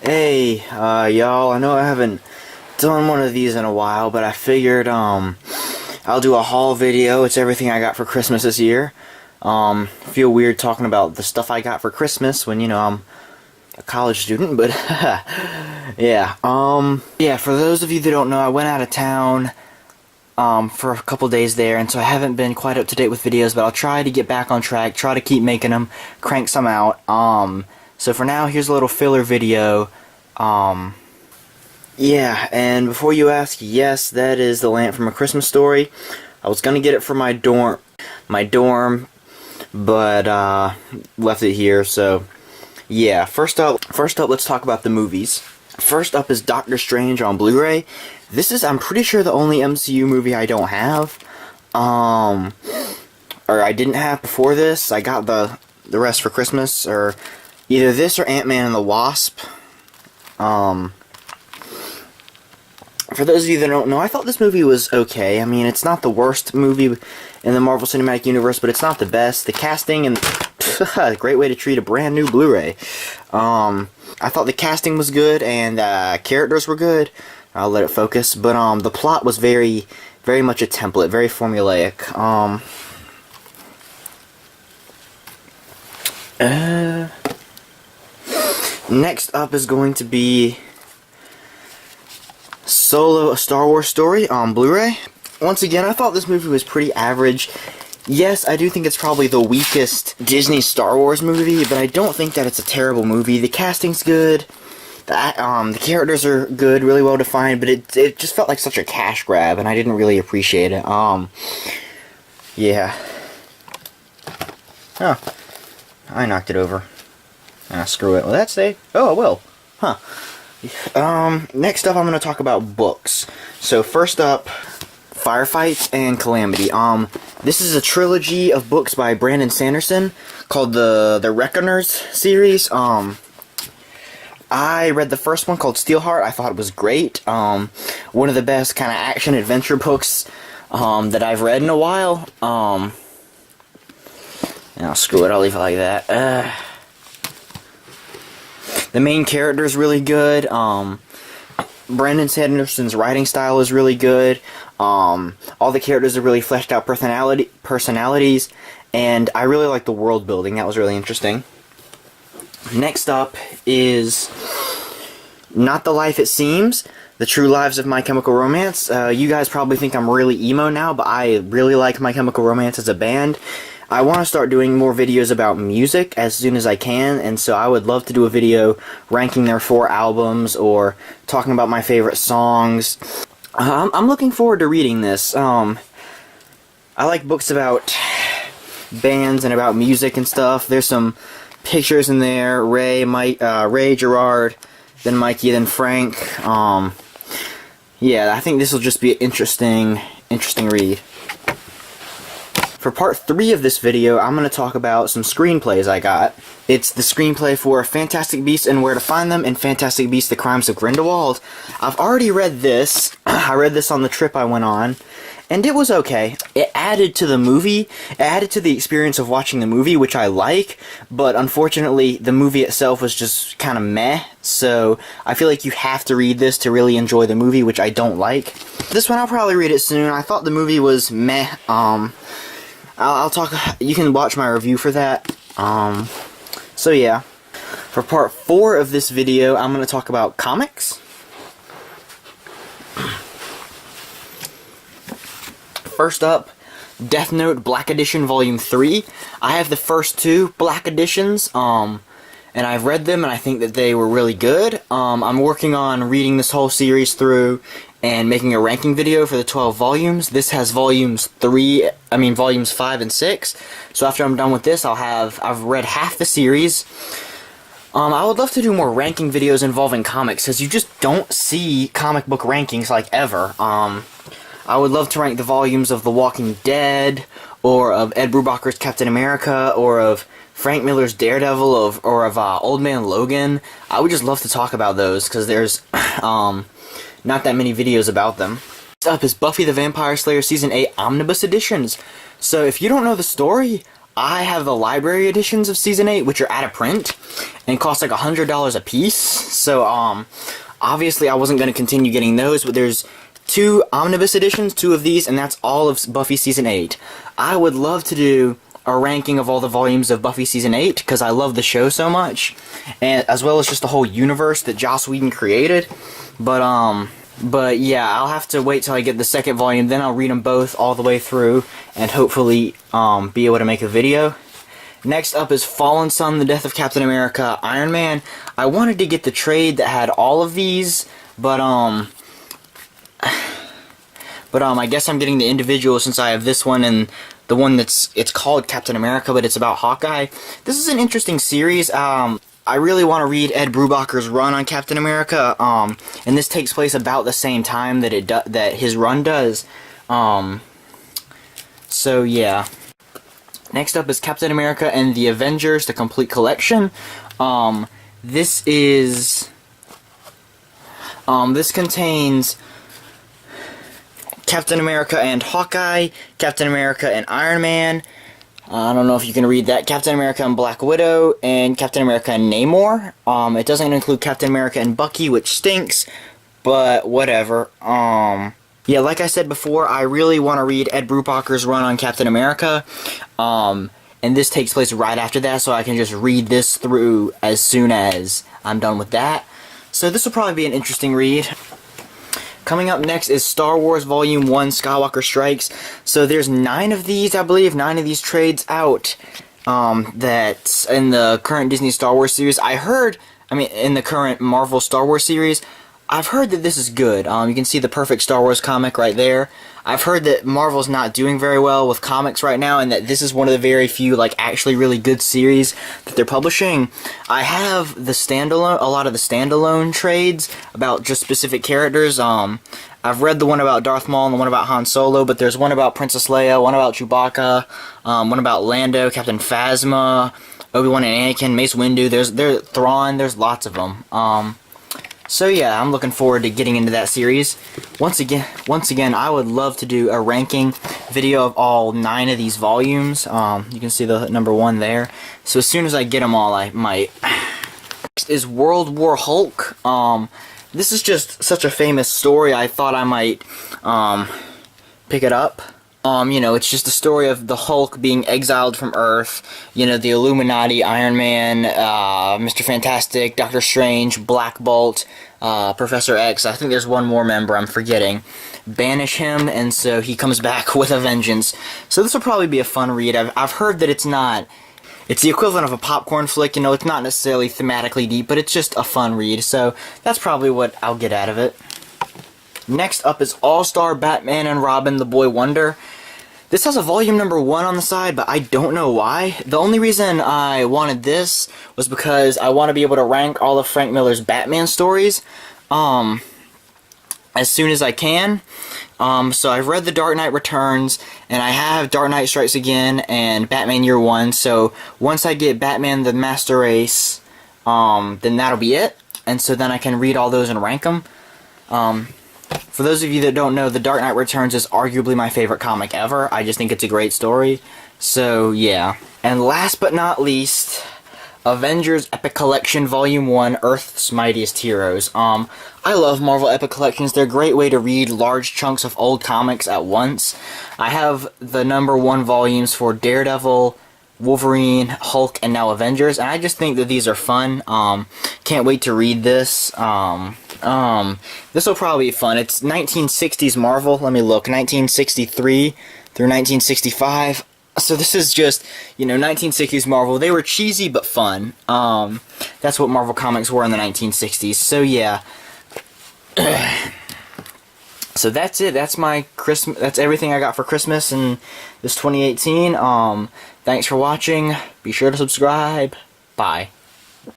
Hey, y'all, I know I haven't done one of these in a while, but I figured, I'll do a haul video. It's everything I got for Christmas this year. Feel weird talking about the stuff I got for Christmas when, I'm a college student, but, yeah, yeah, for those of you that don't know, I went out of town, for a couple days there, and so I haven't been quite up to date with videos, but I'll try to get back on track, try to keep making them, crank some out. So for now, here's a little filler video. Yeah, and before you ask, yes, that is the lamp from A Christmas Story. I was gonna get it for my dorm, but left it here. So yeah, first up, let's talk about the movies. First up is Doctor Strange on Blu-ray. This is, I'm pretty sure, the only MCU movie I don't have. Or I didn't have before this. I got the rest for Christmas, or either this or Ant-Man and the Wasp. For those of you that don't know, I thought this movie was okay. I mean, it's not the worst movie in the Marvel Cinematic Universe, but it's not the best. The casting and a great way to treat a brand new Blu-ray. I thought the casting was good and characters were good. I'll let it focus, but the plot was very, very much a template, very formulaic. Next up is going to be Solo: A Star Wars Story on Blu-ray. Once again, I thought this movie was pretty average. Yes, I do think it's probably the weakest Disney Star Wars movie, but I don't think that it's a terrible movie. The casting's good, the characters are good, really well defined, but it just felt like such a cash grab, and I didn't really appreciate it. Yeah. Oh, I knocked it over. Screw it. Will that stay? Oh, it will. Huh. Next up, I'm going to talk about books. So, first up, Firefight and Calamity. This is a trilogy of books by Brandon Sanderson called the Reckoners series. I read the first one called Steelheart. I thought it was great. One of the best kind of action-adventure books that I've read in a while. Screw it. I'll leave it like that. The main character is really good. Brandon Sanderson's writing style is really good. All the characters are really fleshed out personalities, and I really like the world building. That was really interesting. Next up is Not the Life It Seems: The True Lives of My Chemical Romance. You guys probably think I'm really emo now, but I really like My Chemical Romance as a band. I want to start doing more videos about music as soon as I can, and so I would love to do a video ranking their 4 albums or talking about my favorite songs. I'm looking forward to reading this. I like books about bands and about music and stuff. There's some pictures in there. Ray, Gerard, then Mikey, then Frank. Yeah, I think this will just be an interesting read. For part 3 of this video, I'm going to talk about some screenplays I got. It's the screenplay for Fantastic Beasts and Where to Find Them and Fantastic Beasts: The Crimes of Grindelwald. I've already read this. I read this on the trip I went on, and it was okay. It added to the movie, it added to the experience of watching the movie, which I like, but unfortunately the movie itself was just kind of meh, so I feel like you have to read this to really enjoy the movie, which I don't like. This one, I'll probably read it soon. I thought the movie was meh. I'll talk, you can watch my review for that. So yeah. For part 4 of this video, I'm going to talk about comics. First up, Death Note Black Edition Volume 3. I have the first 2 Black Editions, and I've read them, and I think that they were really good. I'm working on reading this whole series through and making a ranking video for the 12 volumes. This has volumes 5 and 6. So after I'm done with this, I've read half the series. I would love to do more ranking videos involving comics, because you just don't see comic book rankings like ever. I would love to rank the volumes of The Walking Dead, or of Ed Brubaker's Captain America, or of Frank Miller's Daredevil, or of Old Man Logan. I would just love to talk about those, because there's not that many videos about them. Next up is Buffy the Vampire Slayer Season 8 Omnibus Editions. So if you don't know the story, I have the library editions of Season 8, which are out of print, and cost like $100 a piece. So, obviously I wasn't going to continue getting those, but there's 2 omnibus editions, 2 of these, and that's all of Buffy Season 8. I would love to do a ranking of all the volumes of Buffy Season 8, because I love the show so much, and as well as just the whole universe that Joss Whedon created. But yeah, I'll have to wait till I get the second volume, then I'll read them both all the way through, and hopefully be able to make a video. Next up is Fallen Sun, The Death of Captain America, Iron Man. I wanted to get the trade that had all of these, but I guess I'm getting the individual since I have this one and the one it's called Captain America, but it's about Hawkeye. This is an interesting series. I really want to read Ed Brubaker's run on Captain America, and this takes place about the same time that that his run does. So yeah. Next up is Captain America and the Avengers, the complete collection. This contains Captain America and Hawkeye, Captain America and Iron Man. I don't know if you can read that. Captain America and Black Widow, and Captain America and Namor. It doesn't include Captain America and Bucky, which stinks, but whatever. Yeah, like I said before, I really want to read Ed Brubaker's run on Captain America. And this takes place right after that, so I can just read this through as soon as I'm done with that. So this will probably be an interesting read. Coming up next is Star Wars Volume 1, Skywalker Strikes. So there's 9 of these, I believe, 9 of these trades out, that's in the current Disney Star Wars series. In the current Marvel Star Wars series, I've heard that this is good. You can see the perfect Star Wars comic right there. I've heard that Marvel's not doing very well with comics right now, and that this is one of the very few, actually really good series that they're publishing. I have a lot of the standalone trades about just specific characters. I've read the one about Darth Maul and the one about Han Solo, but there's one about Princess Leia, one about Chewbacca, one about Lando, Captain Phasma, Obi-Wan and Anakin, Mace Windu, there's Thrawn, there's lots of them. So yeah, I'm looking forward to getting into that series. Once again, I would love to do a ranking video of all 9 of these volumes. You can see the number 1 there. So as soon as I get them all, I might. Next is World War Hulk. This is just such a famous story, I thought I might pick it up. It's just a story of the Hulk being exiled from Earth, the Illuminati, Iron Man, Mr. Fantastic, Doctor Strange, Black Bolt, Professor X, I think there's one more member I'm forgetting, banish him, and so he comes back with a vengeance. So this will probably be a fun read. I've heard that it's the equivalent of a popcorn flick, it's not necessarily thematically deep, but it's just a fun read, so that's probably what I'll get out of it. Next up is All-Star Batman and Robin, The Boy Wonder. This has a volume number 1 on the side, but I don't know why. The only reason I wanted this was because I want to be able to rank all of Frank Miller's Batman stories as soon as I can. So I've read The Dark Knight Returns, and I have Dark Knight Strikes Again and Batman Year One, so once I get Batman the Master Race, then that'll be it. And so then I can read all those and rank them. For those of you that don't know, The Dark Knight Returns is arguably my favorite comic ever. I just think it's a great story. So, yeah. And last but not least, Avengers Epic Collection Volume 1, Earth's Mightiest Heroes. I love Marvel Epic Collections. They're a great way to read large chunks of old comics at once. I have the number 1 volumes for Daredevil, Wolverine, Hulk, and now Avengers, and I just think that these are fun. Can't wait to read this. This will probably be fun. It's 1960s Marvel. Let me look. 1963 through 1965. So this is just, 1960s Marvel. They were cheesy but fun. That's what Marvel Comics were in the 1960s. So yeah. So that's it. That's my Christmas. That's everything I got for Christmas in this 2018. Thanks for watching. Be sure to subscribe. Bye.